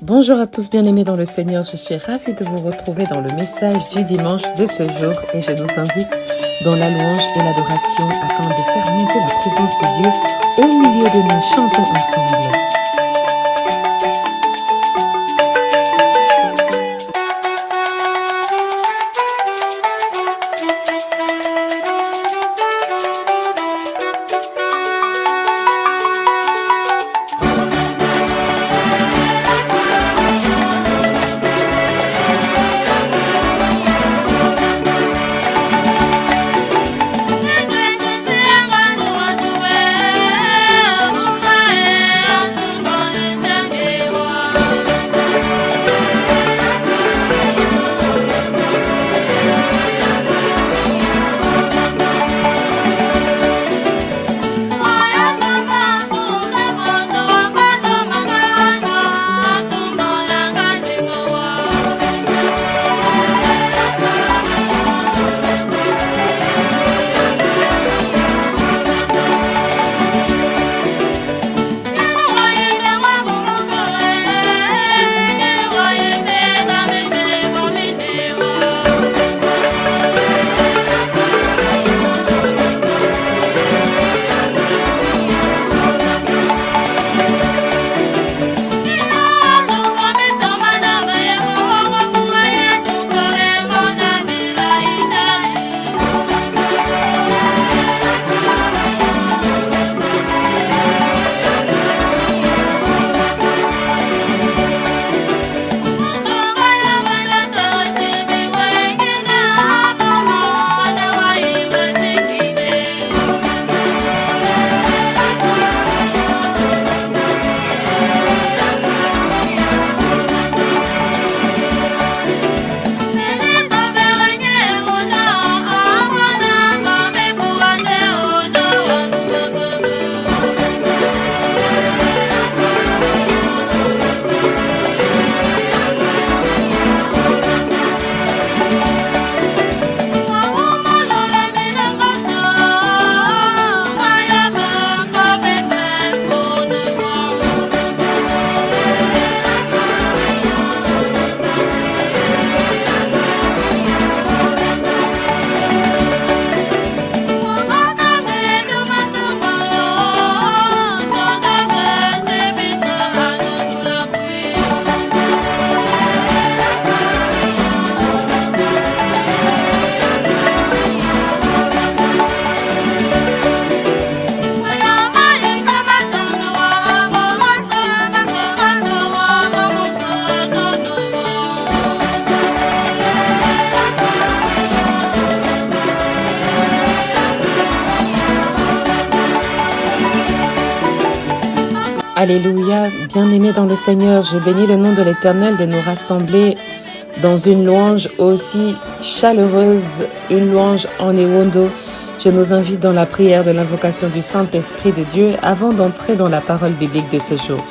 Bonjour à tous bien-aimés dans le Seigneur, je suis ravie de vous retrouver dans le message du dimanche de ce jour et je nous invite dans la louange et l'adoration afin de faire monter la présence de Dieu au milieu de nous. Chantons ensemble. Alléluia, bien-aimés dans le Seigneur, je bénis le nom de l'Éternel de nous rassembler dans une louange aussi chaleureuse, une louange en Ewondo. Je nous invite dans la prière de l'invocation du Saint-Esprit de Dieu avant d'entrer dans la parole biblique de ce jour.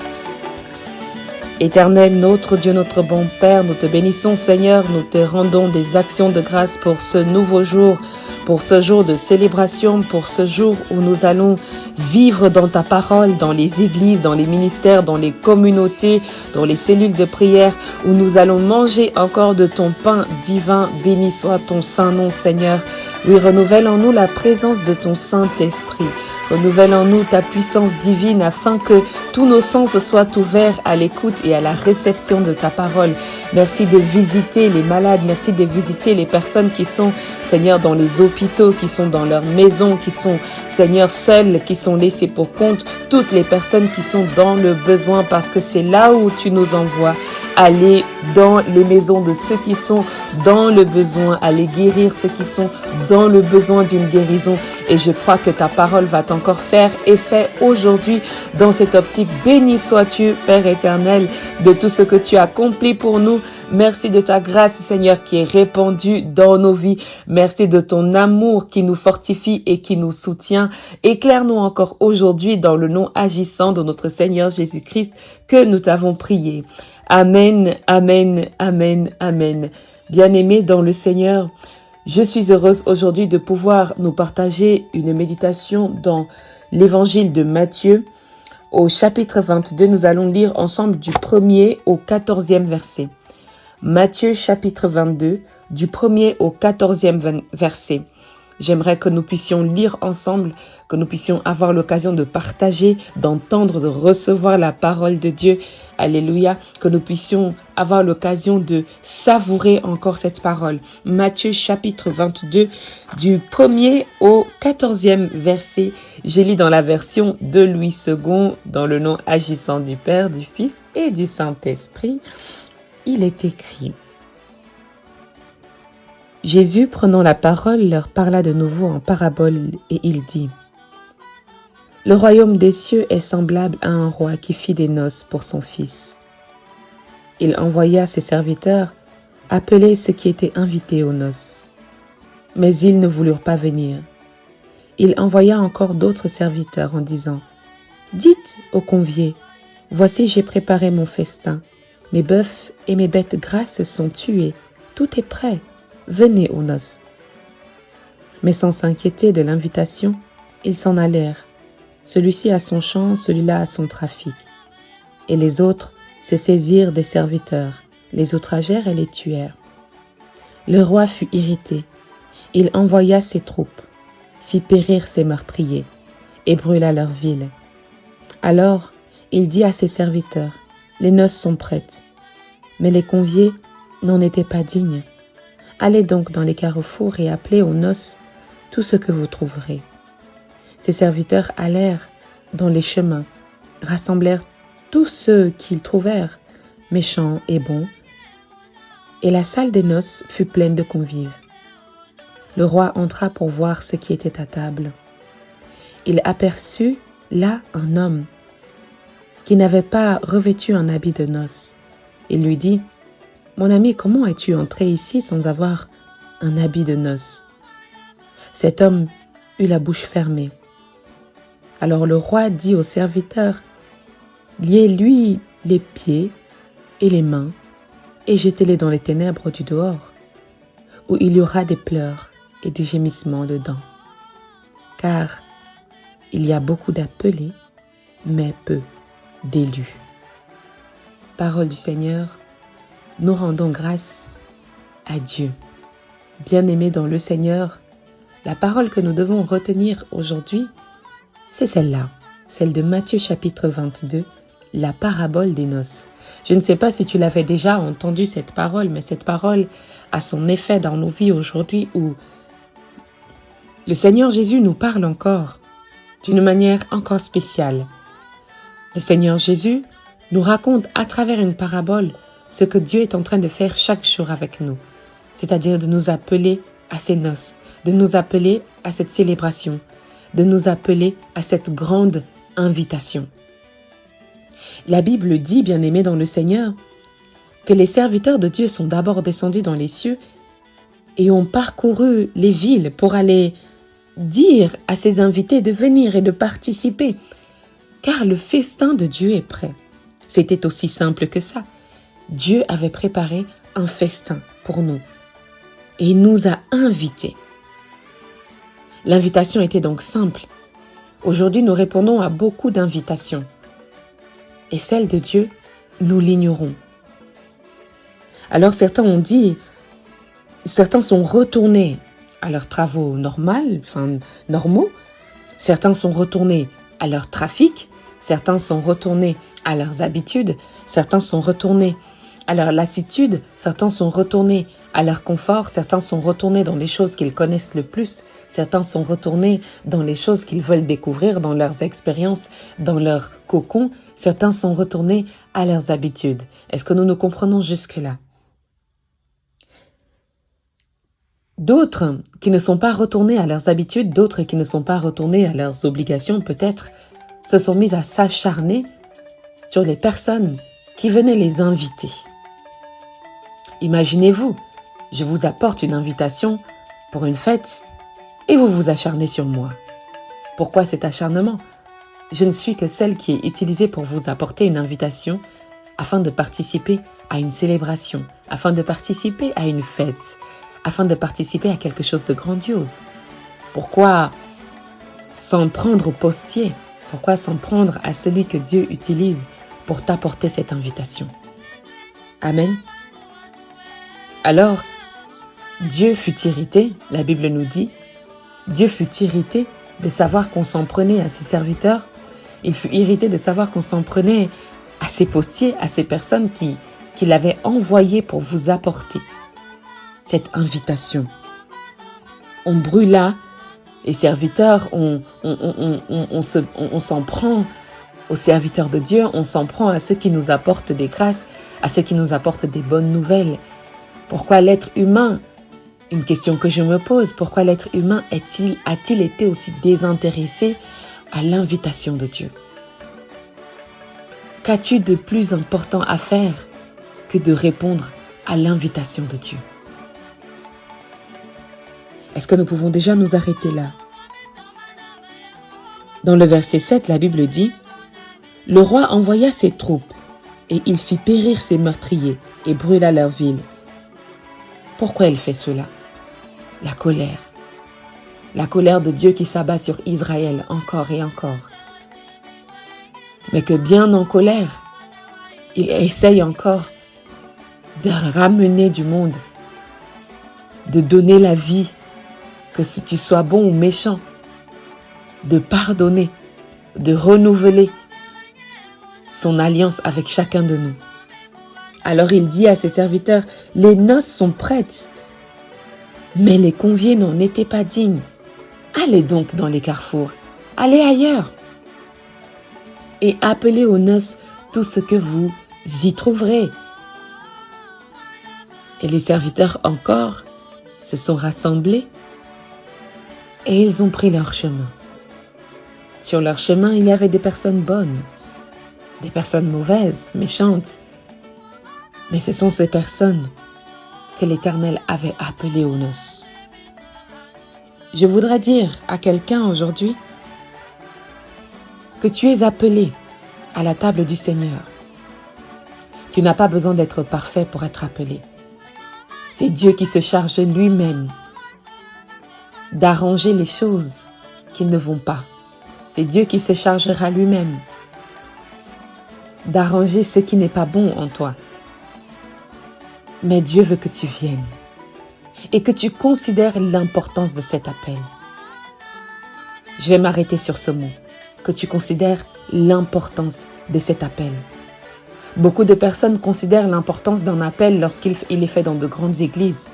Éternel, notre Dieu, notre bon Père, nous te bénissons Seigneur, nous te rendons des actions de grâce pour ce nouveau jour, pour ce jour de célébration, pour ce jour où nous allons vivre dans ta parole, dans les églises, dans les ministères, dans les communautés, dans les cellules de prière, où nous allons manger encore de ton pain divin. Béni soit ton saint nom Seigneur. Oui, renouvelle en nous la présence de ton Saint-Esprit. Renouvelle en nous ta puissance divine afin que tous nos sens soient ouverts à l'écoute et à la réception de ta parole. Merci de visiter les malades, merci de visiter les personnes qui sont, Seigneur, dans les hôpitaux, qui sont dans leurs maisons, qui sont, Seigneur, seules, qui sont laissées pour compte, toutes les personnes qui sont dans le besoin parce que c'est là où tu nous envoies. Aller dans les maisons de ceux qui sont dans le besoin, aller guérir ceux qui sont dans le besoin d'une guérison. Et je crois que ta parole va encore faire effet aujourd'hui dans cette optique. Béni sois-tu, Père éternel, de tout ce que tu as accompli pour nous. Merci de ta grâce, Seigneur, qui est répandue dans nos vies. Merci de ton amour qui nous fortifie et qui nous soutient. Éclaire-nous encore aujourd'hui dans le nom agissant de notre Seigneur Jésus-Christ que nous t'avons prié. Amen, amen, amen, amen. Bien-aimés dans le Seigneur, je suis heureuse aujourd'hui de pouvoir nous partager une méditation dans l'évangile de Matthieu. au chapitre 22, nous allons lire ensemble du 1er au 14e verset. Matthieu chapitre 22, du 1er au 14e verset. J'aimerais que nous puissions lire ensemble, que nous puissions avoir l'occasion de partager, d'entendre, de recevoir la parole de Dieu. Alléluia. Que nous puissions avoir l'occasion de savourer encore cette parole. Matthieu chapitre 22, du 1er au 14e verset. Je lis dans la version de Louis II, dans le nom agissant du Père, du Fils et du Saint-Esprit. Il est écrit: Jésus, prenant la parole, leur parla de nouveau en parabole et il dit: Le royaume des cieux est semblable à un roi qui fit des noces pour son fils. Il envoya ses serviteurs appeler ceux qui étaient invités aux noces. Mais ils ne voulurent pas venir. Il envoya encore d'autres serviteurs en disant: Dites aux conviés, voici j'ai préparé mon festin. Mes bœufs et mes bêtes grasses sont tués. Tout est prêt. Venez aux noces. Mais sans s'inquiéter de l'invitation, ils s'en allèrent, celui-ci à son champ, celui-là à son trafic. Et les autres se saisirent des serviteurs, les outragèrent et les tuèrent. Le roi fut irrité. Il envoya ses troupes, fit périr ses meurtriers et brûla leur ville. Alors il dit à ses serviteurs: Les noces sont prêtes. Mais les conviés n'en étaient pas dignes. Allez donc dans les carrefours et appelez aux noces tout ce que vous trouverez. Ses serviteurs allèrent dans les chemins, rassemblèrent tous ceux qu'ils trouvèrent, méchants et bons, et la salle des noces fut pleine de convives. Le roi entra pour voir ce qui était à table. Il aperçut là un homme qui n'avait pas revêtu un habit de noces. Il lui dit: Mon ami, comment es-tu entré ici sans avoir un habit de noces? Cet homme eut la bouche fermée. Alors le roi dit aux serviteurs: Liez-lui les pieds et les mains et jetez-les dans les ténèbres du dehors, où il y aura des pleurs et des gémissements dedans. Car il y a beaucoup d'appelés, mais peu d'élus. Parole du Seigneur, nous rendons grâce à Dieu. Bien-aimés dans le Seigneur, la parole que nous devons retenir aujourd'hui, c'est celle-là, celle de Matthieu chapitre 22, la parabole des noces. Je ne sais pas si tu l'avais déjà entendu cette parole, mais cette parole a son effet dans nos vies aujourd'hui où le Seigneur Jésus nous parle encore d'une manière encore spéciale. Le Seigneur Jésus nous raconte à travers une parabole ce que Dieu est en train de faire chaque jour avec nous, c'est-à-dire de nous appeler à ses noces, de nous appeler à cette célébration, de nous appeler à cette grande invitation. La Bible dit, bien-aimés dans le Seigneur, que les serviteurs de Dieu sont d'abord descendus dans les cieux et ont parcouru les villes pour aller dire à ses invités de venir et de participer, car le festin de Dieu est prêt. C'était aussi simple que ça. Dieu avait préparé un festin pour nous et il nous a invités. L'invitation était donc simple. Aujourd'hui, nous répondons à beaucoup d'invitations. Et celle de Dieu, nous l'ignorons. Alors certains ont dit, certains sont retournés à leurs travaux normaux. Certains sont retournés à leur trafic. Certains sont retournés à leurs habitudes. Certains sont retournés à leur lassitude. Certains sont retournés à leur confort. Certains sont retournés dans les choses qu'ils connaissent le plus. Certains sont retournés dans les choses qu'ils veulent découvrir, dans leurs expériences, dans leur cocon. Certains sont retournés à leurs habitudes. Est-ce que nous nous comprenons jusque-là? D'autres qui ne sont pas retournés à leurs habitudes, d'autres qui ne sont pas retournés à leurs obligations peut-être, se sont mis à s'acharner sur les personnes qui venaient les inviter. Imaginez-vous, je vous apporte une invitation pour une fête et vous vous acharnez sur moi. Pourquoi cet acharnement? Je ne suis que celle qui est utilisée pour vous apporter une invitation afin de participer à une célébration, afin de participer à une fête, afin de participer à quelque chose de grandiose. Pourquoi s'en prendre au postier Pourquoi s'en prendre à celui que Dieu utilise pour t'apporter cette invitation? Amen. Alors, Dieu fut irrité, la Bible nous dit, Dieu fut irrité de savoir qu'on s'en prenait à ses serviteurs. Il fut irrité de savoir qu'on s'en prenait à ses postiers, à ces personnes qu'il avait envoyées pour vous apporter cette invitation. On brûla les serviteurs, on s'en prend aux serviteurs de Dieu, on s'en prend à ceux qui nous apportent des grâces, à ceux qui nous apportent des bonnes nouvelles. Pourquoi l'être humain? Une question que je me pose, pourquoi l'être humain a-t-il été aussi désintéressé à l'invitation de Dieu? Qu'as-tu de plus important à faire que de répondre à l'invitation de Dieu? Est-ce que nous pouvons déjà nous arrêter là? Dans le verset 7, la Bible dit « Le roi envoya ses troupes, et il fit périr ses meurtriers, et brûla leur ville. » Pourquoi il fait cela? La colère. La colère de Dieu qui s'abat sur Israël encore et encore. Mais que bien en colère, il essaye encore de ramener du monde, de donner la vie, que tu sois bon ou méchant, de pardonner, de renouveler son alliance avec chacun de nous. Alors il dit à ses serviteurs, « Les noces sont prêtes, mais les conviés n'en étaient pas dignes. Allez donc dans les carrefours, allez ailleurs, et appelez aux noces tout ce que vous y trouverez. » Et les serviteurs encore se sont rassemblés et ils ont pris leur chemin. Sur leur chemin, il y avait des personnes bonnes, des personnes mauvaises, méchantes. Mais ce sont ces personnes que l'Éternel avait appelées aux noces. Je voudrais dire à quelqu'un aujourd'hui que tu es appelé à la table du Seigneur. Tu n'as pas besoin d'être parfait pour être appelé. C'est Dieu qui se charge lui-même d'arranger les choses qui ne vont pas. C'est Dieu qui se chargera lui-même d'arranger ce qui n'est pas bon en toi. Mais Dieu veut que tu viennes et que tu considères l'importance de cet appel. Je vais m'arrêter sur ce mot, que tu considères l'importance de cet appel. Beaucoup de personnes considèrent l'importance d'un appel lorsqu'il est fait dans de grandes églises.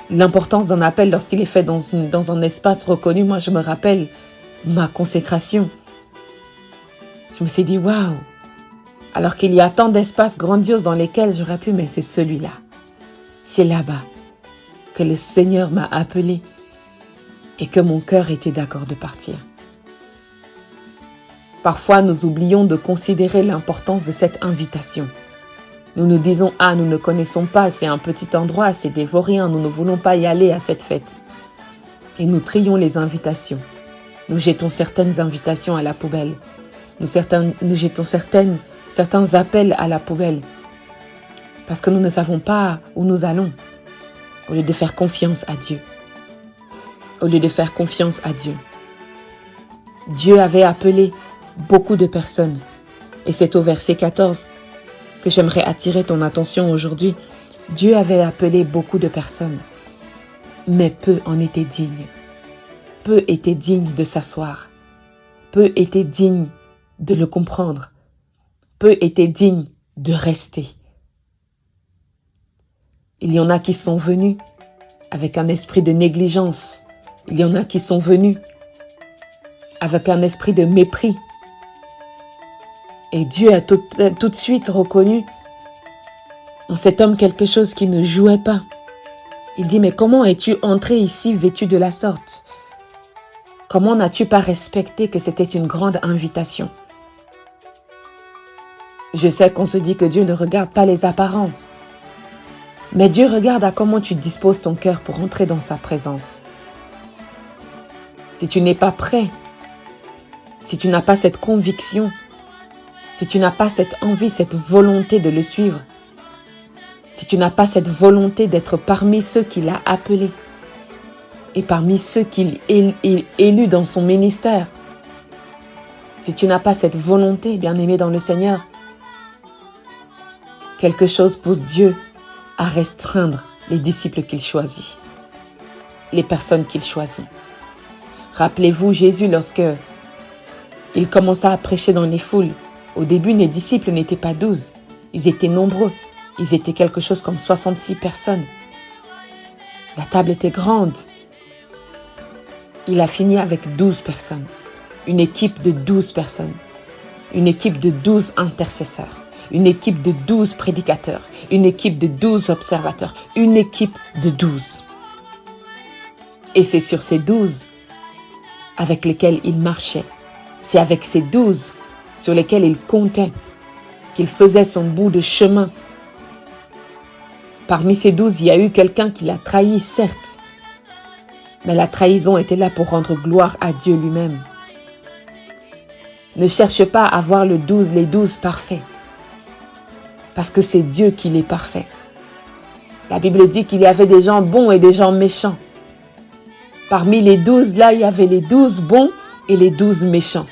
L'importance d'un appel lorsqu'il est fait dans un espace reconnu. Moi, je me rappelle ma consécration. Je me suis dit, waouh! Alors qu'il y a tant d'espaces grandioses dans lesquels j'aurais pu, mais c'est celui-là. C'est là-bas que le Seigneur m'a appelé et que mon cœur était d'accord de partir. Parfois, nous oublions de considérer l'importance de cette invitation. Nous nous disons, ah, nous ne connaissons pas, c'est un petit endroit, c'est des vauriens, nous ne voulons pas y aller à cette fête. Et nous trions les invitations. Nous jetons certaines invitations à la poubelle. Nous jetons certains appels à la poubelle. Parce que nous ne savons pas où nous allons. Au lieu de faire confiance à Dieu. Au lieu de faire confiance à Dieu. Dieu avait appelé beaucoup de personnes. Et c'est au verset 14 que j'aimerais attirer ton attention aujourd'hui. Dieu avait appelé beaucoup de personnes. Mais peu en étaient dignes. Peu étaient dignes de s'asseoir. Peu étaient dignes de le comprendre. Peu étaient dignes de rester. Il y en a qui sont venus avec un esprit de négligence. Il y en a qui sont venus avec un esprit de mépris. Et Dieu a tout de suite reconnu en cet homme quelque chose qui ne jouait pas. Il dit, mais comment es-tu entré ici vêtu de la sorte? Comment n'as-tu pas respecté que c'était une grande invitation? Je sais qu'on se dit que Dieu ne regarde pas les apparences. Mais Dieu regarde à comment tu disposes ton cœur pour entrer dans sa présence. Si tu n'es pas prêt, si tu n'as pas cette conviction, si tu n'as pas cette envie, cette volonté de le suivre, si tu n'as pas cette volonté d'être parmi ceux qu'il a appelés et parmi ceux qu'il élu dans son ministère, Si tu n'as pas cette volonté, bien-aimé dans le Seigneur, quelque chose pousse Dieu à restreindre les disciples qu'il choisit, les personnes qu'il choisit. Rappelez-vous Jésus lorsque il commença à prêcher dans les foules. Au début, les disciples n'étaient pas 12. Ils étaient nombreux. Ils étaient quelque chose comme 66 personnes. La table était grande. Il a fini avec 12 personnes. Une équipe de 12 personnes. Une équipe de 12 intercesseurs. Une équipe de 12 prédicateurs. Une équipe de 12 observateurs. Une équipe de 12. Et c'est sur ces 12 avec lesquels il marchait. C'est avec ces 12 sur lesquels il comptait qu'il faisait son bout de chemin. Parmi ces 12, il y a eu quelqu'un qui l'a trahi, certes. Mais la trahison était là pour rendre gloire à Dieu lui-même. Ne cherche pas à voir les 12 parfaits. Parce que c'est Dieu qui les parfait. La Bible dit qu'il y avait des gens bons et des gens méchants. Parmi les 12 là, il y avait les 12 bons et les 12 méchants.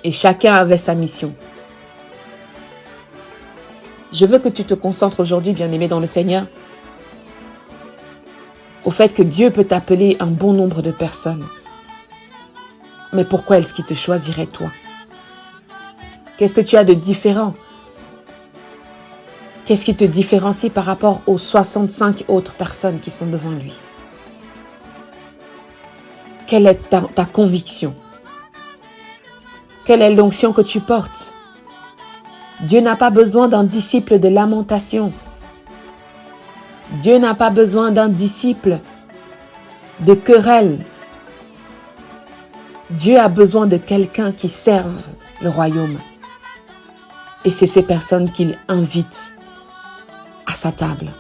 Et chacun avait sa mission. Je veux que tu te concentres aujourd'hui, bien-aimé dans le Seigneur, au fait que Dieu peut t'appeler un bon nombre de personnes. Mais pourquoi est-ce qu'il te choisirait toi? Qu'est-ce que tu as de différent? Qu'est-ce qui te différencie par rapport aux 65 autres personnes qui sont devant lui? Quelle est ta conviction? Quelle est l'onction que tu portes? Dieu n'a pas besoin d'un disciple de lamentation. Dieu n'a pas besoin d'un disciple de querelle. Dieu a besoin de quelqu'un qui serve le royaume. Et c'est ces personnes qu'il invite à sa table.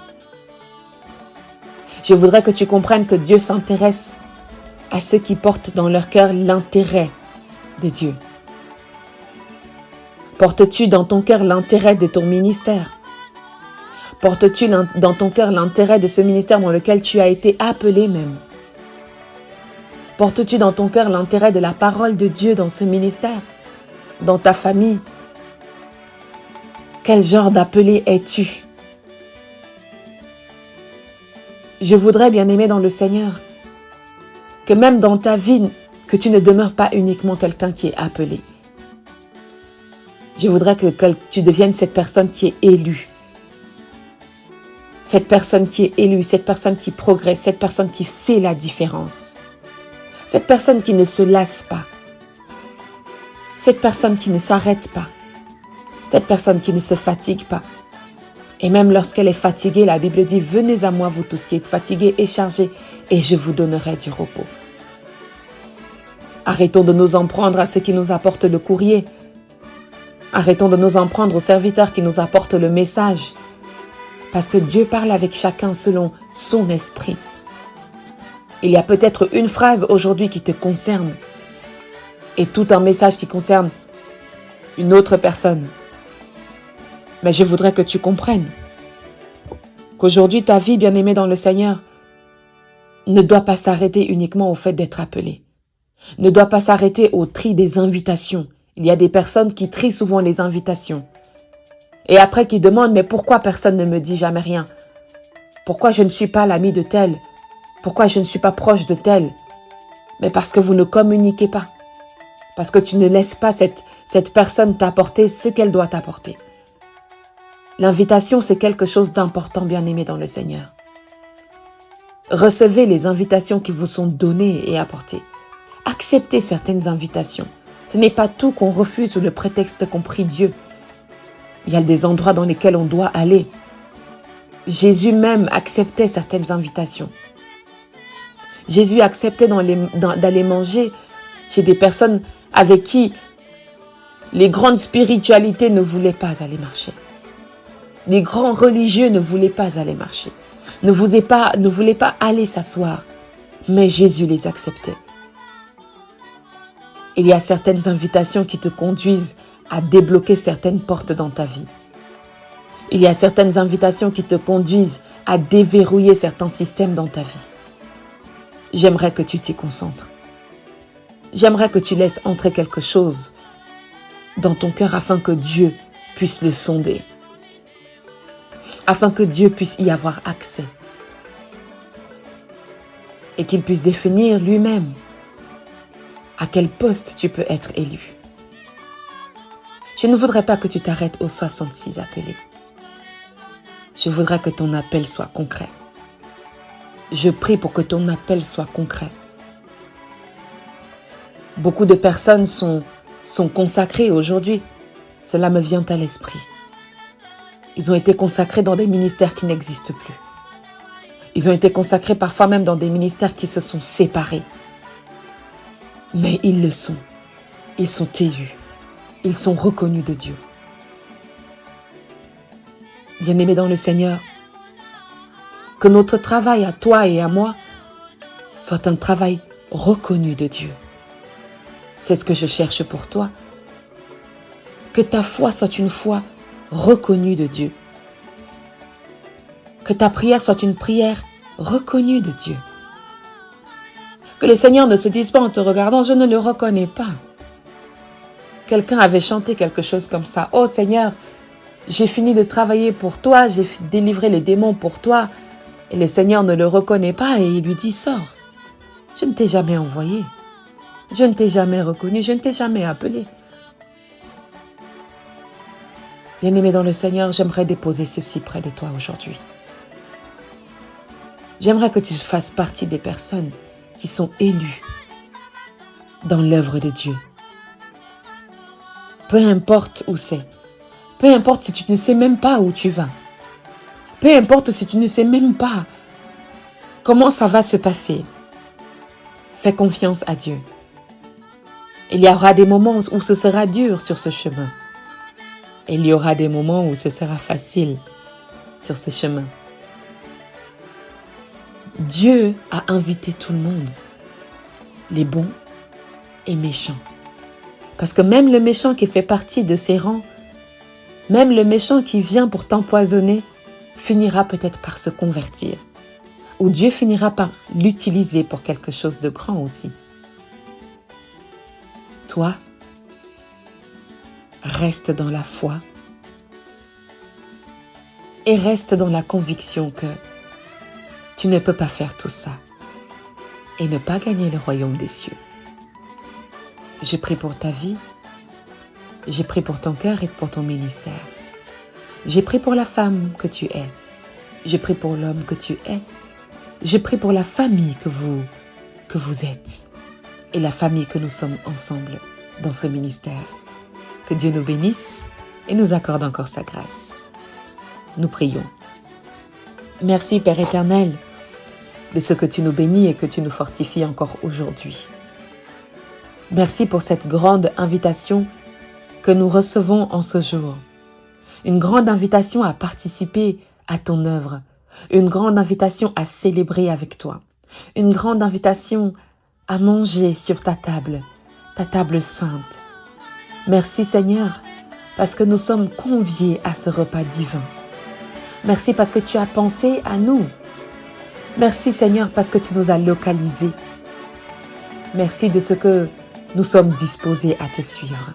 Je voudrais que tu comprennes que Dieu s'intéresse à ceux qui portent dans leur cœur l'intérêt de Dieu. Portes-tu dans ton cœur l'intérêt de ton ministère? Portes-tu dans ton cœur l'intérêt de ce ministère dans lequel tu as été appelé même? Portes-tu dans ton cœur l'intérêt de la parole de Dieu dans ce ministère? Dans ta famille? Quel genre d'appelé es-tu? Je voudrais, bien-aimé dans le Seigneur, que même dans ta vie, que tu ne demeures pas uniquement quelqu'un qui est appelé. Je voudrais que tu deviennes cette personne qui est élue. Cette personne qui est élue, cette personne qui progresse, cette personne qui fait la différence. Cette personne qui ne se lasse pas. Cette personne qui ne s'arrête pas. Cette personne qui ne se fatigue pas. Et même lorsqu'elle est fatiguée, la Bible dit « Venez à moi, vous tous qui êtes fatigués et chargés, et je vous donnerai du repos. » Arrêtons de nous en prendre à ceux qui nous apportent le courrier. Arrêtons de nous en prendre aux serviteurs qui nous apportent le message. Parce que Dieu parle avec chacun selon son esprit. Il y a peut-être une phrase aujourd'hui qui te concerne et tout un message qui concerne une autre personne. Mais je voudrais que tu comprennes qu'aujourd'hui ta vie, bien-aimée dans le Seigneur, ne doit pas s'arrêter uniquement au fait d'être appelé. Ne doit pas s'arrêter au tri des invitations. Il y a des personnes qui trient souvent les invitations. Et après qui demandent, mais pourquoi personne ne me dit jamais rien? Pourquoi je ne suis pas l'ami de tel? Pourquoi je ne suis pas proche de tel? Mais parce que vous ne communiquez pas. Parce que tu ne laisses pas cette personne t'apporter ce qu'elle doit t'apporter. L'invitation, c'est quelque chose d'important, bien-aimé dans le Seigneur. Recevez les invitations qui vous sont données et apportées. Acceptez certaines invitations. Ce n'est pas tout qu'on refuse sous le prétexte qu'on prie Dieu. Il y a des endroits dans lesquels on doit aller. Jésus même acceptait certaines invitations. Jésus acceptait d'aller manger chez des personnes avec qui les grandes spiritualités ne voulaient pas aller marcher. Les grands religieux ne voulaient pas aller marcher. Ne voulaient pas aller s'asseoir. Mais Jésus les acceptait. Il y a certaines invitations qui te conduisent à débloquer certaines portes dans ta vie. Il y a certaines invitations qui te conduisent à déverrouiller certains systèmes dans ta vie. J'aimerais que tu t'y concentres. J'aimerais que tu laisses entrer quelque chose dans ton cœur afin que Dieu puisse le sonder, afin que Dieu puisse y avoir accès et qu'il puisse définir lui-même à quel poste tu peux être élu. Je ne voudrais pas que tu t'arrêtes aux 66 appelés. Je voudrais que ton appel soit concret. Je prie pour que ton appel soit concret. Beaucoup de personnes sont consacrées aujourd'hui. Cela me vient à l'esprit. Ils ont été consacrés dans des ministères qui n'existent plus. Ils ont été consacrés parfois même dans des ministères qui se sont séparés. Mais ils le sont. Ils sont élus. Ils sont reconnus de Dieu. Bien-aimés dans le Seigneur, que notre travail à toi et à moi soit un travail reconnu de Dieu. C'est ce que je cherche pour toi. Que ta foi soit une foi reconnue de Dieu. Que ta prière soit une prière reconnue de Dieu. Que le Seigneur ne se dise pas en te regardant, je ne le reconnais pas. Quelqu'un avait chanté quelque chose comme ça. Oh Seigneur, j'ai fini de travailler pour toi, j'ai délivré les démons pour toi. Et le Seigneur ne le reconnaît pas et il lui dit, sors. Je ne t'ai jamais envoyé. Je ne t'ai jamais reconnu, je ne t'ai jamais appelé. Bien-aimé dans le Seigneur, j'aimerais déposer ceci près de toi aujourd'hui. J'aimerais que tu fasses partie des personnes qui sont élues dans l'œuvre de Dieu. Peu importe où c'est. Peu importe si tu ne sais même pas où tu vas. Peu importe si tu ne sais même pas comment ça va se passer. Fais confiance à Dieu. Il y aura des moments où ce sera dur sur ce chemin. Et il y aura des moments où ce sera facile sur ce chemin. Dieu a invité tout le monde, les bons et méchants. Parce que même le méchant qui fait partie de ses rangs, même le méchant qui vient pour t'empoisonner, finira peut-être par se convertir. Ou Dieu finira par l'utiliser pour quelque chose de grand aussi. Toi, reste dans la foi et reste dans la conviction que tu ne peux pas faire tout ça et ne pas gagner le royaume des cieux. Je prie pour ta vie, j'ai prié pour ton cœur et pour ton ministère. J'ai prié pour la femme que tu es, j'ai prié pour l'homme que tu es, j'ai prié pour la famille que vous êtes et la famille que nous sommes ensemble dans ce ministère. Que Dieu nous bénisse et nous accorde encore sa grâce. Nous prions. Merci Père éternel de ce que tu nous bénis et que tu nous fortifies encore aujourd'hui. Merci pour cette grande invitation que nous recevons en ce jour. Une grande invitation à participer à ton œuvre. Une grande invitation à célébrer avec toi. Une grande invitation à manger sur ta table sainte. Merci Seigneur, parce que nous sommes conviés à ce repas divin. Merci parce que tu as pensé à nous. Merci Seigneur parce que tu nous as localisés. Merci de ce que nous sommes disposés à te suivre.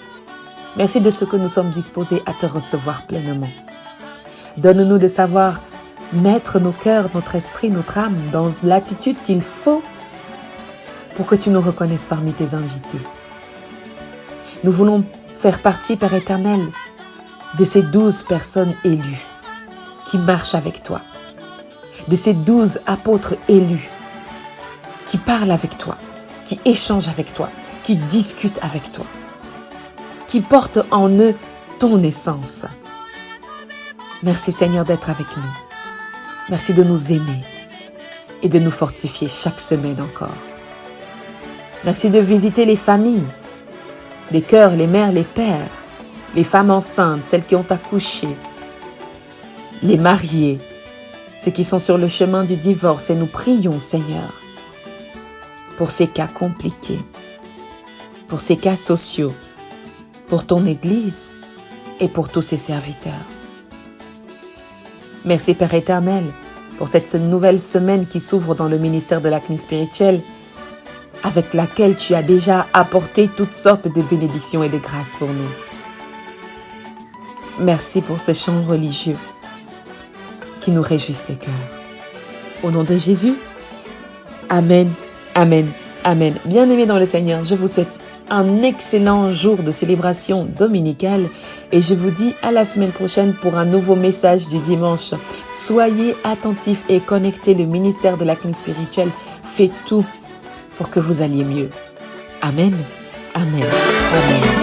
Merci de ce que nous sommes disposés à te recevoir pleinement. Donne-nous de savoir mettre nos cœurs, notre esprit, notre âme dans l'attitude qu'il faut pour que tu nous reconnaisses parmi tes invités. Nous voulons faire partie, Père éternel, de ces 12 personnes élues qui marchent avec toi, de ces 12 apôtres élus qui parlent avec toi, qui échangent avec toi, qui discutent avec toi, qui portent en eux ton essence. Merci Seigneur d'être avec nous. Merci de nous aimer et de nous fortifier chaque semaine encore. Merci de visiter les familles, les cœurs, les mères, les pères, les femmes enceintes, celles qui ont accouché, les mariés, ceux qui sont sur le chemin du divorce. Et nous prions, Seigneur, pour ces cas compliqués, pour ces cas sociaux, pour ton Église et pour tous ses serviteurs. Merci Père éternel pour cette nouvelle semaine qui s'ouvre dans le ministère de la clinique spirituelle. avec laquelle tu as déjà apporté toutes sortes de bénédictions et de grâces pour nous. Merci pour ces chants religieux qui nous réjouissent le cœur. Au nom de Jésus, Amen, Amen, Amen. Bien-aimés dans le Seigneur, je vous souhaite un excellent jour de célébration dominicale et je vous dis à la semaine prochaine pour un nouveau message du dimanche. Soyez attentifs et connectés. Le ministère de la clinique spirituelle fait tout pour que vous alliez mieux. Amen, Amen, Amen.